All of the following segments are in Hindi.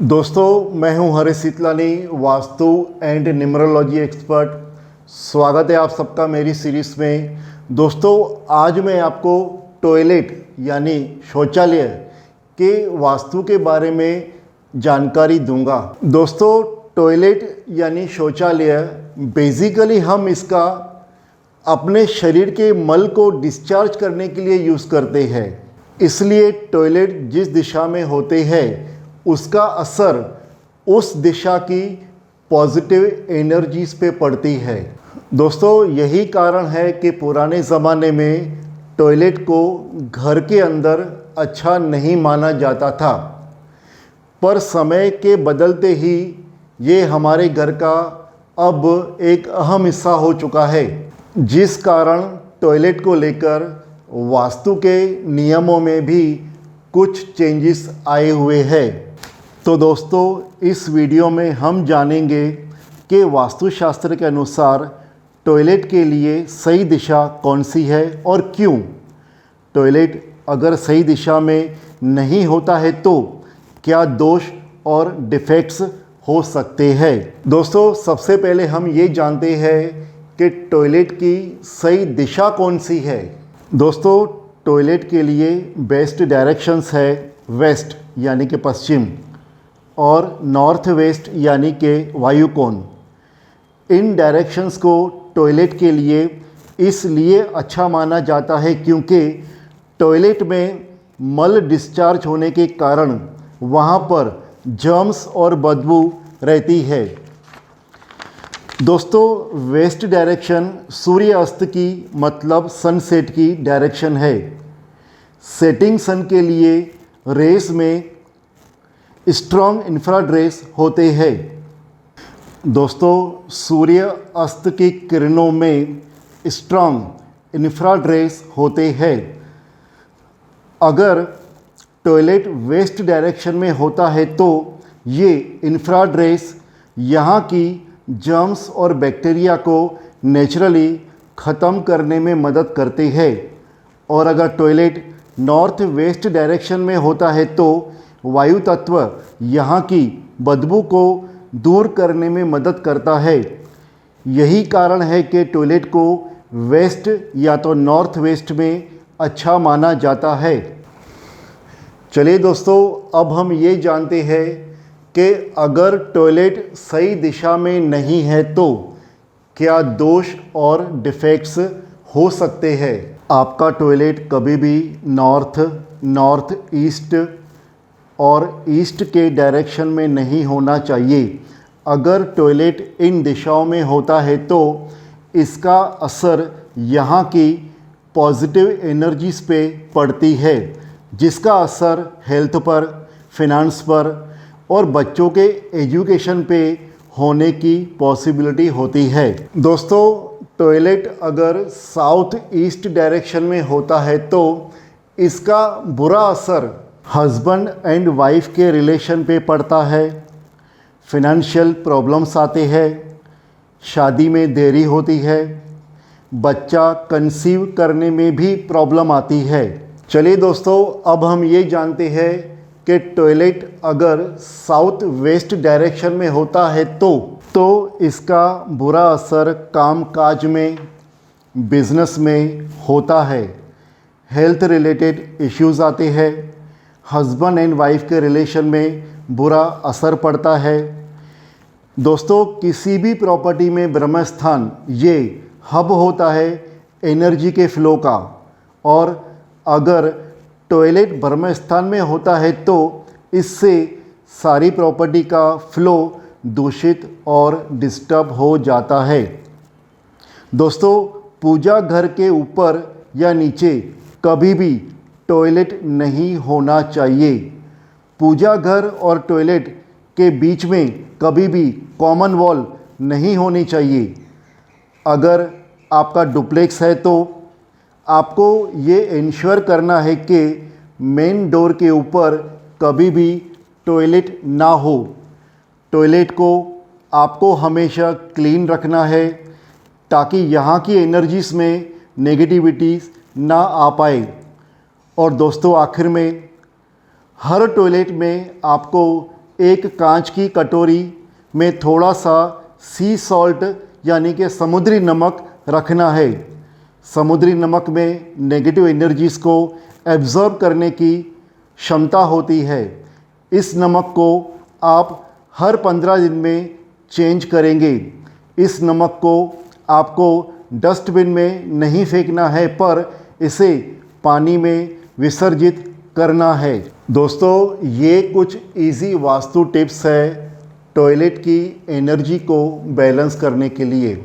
दोस्तों, मैं हूं Harish Sitlani, vastu and numerology expert. स्वागत है आप सबका मेरी सीरीज़ में। दोस्तों, आज मैं आपको टॉयलेट यानी शौचालय के वास्तु के बारे में जानकारी दूंगा। दोस्तों, टॉयलेट यानी शौचालय बेसिकली हम इसका अपने शरीर के मल को डिस्चार्ज करने के लिए यूज़ करते हैं। इसलिए टॉयलेट जिस दिशा में होते हैं उसका असर उस दिशा की पॉजिटिव एनर्जीज पे पड़ती है। दोस्तों, यही कारण है कि पुराने ज़माने में टॉयलेट को घर के अंदर अच्छा नहीं माना जाता था, पर समय के बदलते ही ये हमारे घर का अब एक अहम हिस्सा हो चुका है, जिस कारण टॉयलेट को लेकर वास्तु के नियमों में भी कुछ चेंजेस आए हुए हैं। तो दोस्तों, इस वीडियो में हम जानेंगे कि वास्तुशास्त्र के अनुसार टॉयलेट के लिए सही दिशा कौन सी है और क्यों। टॉयलेट अगर सही दिशा में नहीं होता है तो क्या दोष और डिफेक्ट्स हो सकते हैं। दोस्तों, सबसे पहले हम ये जानते हैं कि टॉयलेट की सही दिशा कौन सी है। दोस्तों, टॉयलेट के लिए बेस्ट डायरेक्शंस है वेस्ट यानी कि पश्चिम और नॉर्थ वेस्ट यानी कि वायुकोण। इन डायरेक्शंस को टॉयलेट के लिए इसलिए अच्छा माना जाता है क्योंकि टॉयलेट में मल डिस्चार्ज होने के कारण वहाँ पर जर्म्स और बदबू रहती है। दोस्तों, वेस्ट डायरेक्शन सूर्य अस्त की मतलब सनसेट की डायरेक्शन है। सेटिंग सन के लिए रेस में स्ट्रॉन्ग इंफ्रारेड रेस होते हैं। दोस्तों, सूर्य अस्त की किरणों में स्ट्रॉन्ग इंफ्रारेड रेस होते हैं। अगर टॉयलेट वेस्ट डायरेक्शन में होता है तो ये इंफ्रारेड रेस यहाँ की जर्म्स और बैक्टीरिया को नेचुरली ख़त्म करने में मदद करते हैं। और अगर टॉयलेट नॉर्थ वेस्ट डायरेक्शन में होता है तो वायु तत्व यहाँ की बदबू को दूर करने में मदद करता है। यही कारण है कि टॉयलेट को वेस्ट या तो नॉर्थ वेस्ट में अच्छा माना जाता है। चलिए दोस्तों, अब हम ये जानते हैं कि अगर टॉयलेट सही दिशा में नहीं है तो क्या दोष और डिफेक्ट्स हो सकते हैं। आपका टॉयलेट कभी भी नॉर्थ ईस्ट और ईस्ट के डायरेक्शन में नहीं होना चाहिए। अगर टॉयलेट इन दिशाओं में होता है तो इसका असर यहाँ की पॉजिटिव एनर्जीज पे पड़ती है, जिसका असर हेल्थ पर, फिनांस पर और बच्चों के एजुकेशन पे होने की पॉसिबिलिटी होती है। दोस्तों, टॉयलेट अगर साउथ ईस्ट डायरेक्शन में होता है तो इसका बुरा असर हस्बैंड एंड वाइफ के रिलेशन पे पड़ता है। फिनंशियल प्रॉब्लम्स आते हैं, शादी में देरी होती है, बच्चा कंसीव करने में भी प्रॉब्लम आती है। चलिए दोस्तों, अब हम ये जानते हैं कि टॉयलेट अगर साउथ वेस्ट डायरेक्शन में होता है तो इसका बुरा असर कामकाज में, बिजनेस में होता है। हेल्थ रिलेटेड इश्यूज़ आते हैं, हस्बैंड एंड वाइफ के रिलेशन में बुरा असर पड़ता है। दोस्तों, किसी भी प्रॉपर्टी में ब्रह्म स्थान ये हब होता है एनर्जी के फ्लो का, और अगर टॉयलेट ब्रह्म स्थान में होता है तो इससे सारी प्रॉपर्टी का फ्लो दूषित और डिस्टर्ब हो जाता है। दोस्तों, पूजा घर के ऊपर या नीचे कभी भी टॉयलेट नहीं होना चाहिए। पूजा घर और टॉयलेट के बीच में कभी भी कॉमन वॉल नहीं होनी चाहिए। अगर आपका डुप्लेक्स है तो आपको ये इंश्योर करना है कि मेन डोर के ऊपर कभी भी टॉयलेट ना हो। टॉयलेट को आपको हमेशा क्लीन रखना है ताकि यहाँ की एनर्जीज में नेगेटिविटी ना आ पाए। और दोस्तों, आखिर में हर टॉयलेट में आपको एक कांच की कटोरी में थोड़ा सा सी सॉल्ट यानी कि समुद्री नमक रखना है। समुद्री नमक में नेगेटिव एनर्जीज़ को एब्जॉर्ब करने की क्षमता होती है। इस नमक को आप हर 15 दिन में चेंज करेंगे। इस नमक को आपको डस्टबिन में नहीं फेंकना है, पर इसे पानी में विसर्जित करना है। दोस्तों, ये कुछ इजी वास्तु टिप्स है टॉयलेट की एनर्जी को बैलेंस करने के लिए।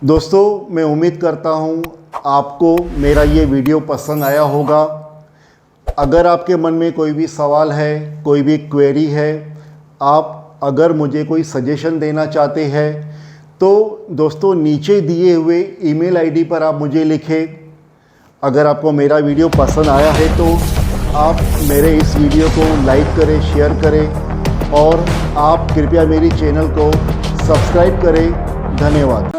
दोस्तों, मैं उम्मीद करता हूँ आपको मेरा ये वीडियो पसंद आया होगा। अगर आपके मन में कोई भी सवाल है, कोई भी क्वेरी है, आप अगर मुझे कोई सजेशन देना चाहते हैं तो दोस्तों नीचे दिए हुए ईमेल आईडी पर आप मुझे लिखें। अगर आपको मेरा वीडियो पसंद आया है तो आप मेरे इस वीडियो को लाइक करें, शेयर करें और आप कृपया मेरी चैनल को सब्सक्राइब करें। धन्यवाद।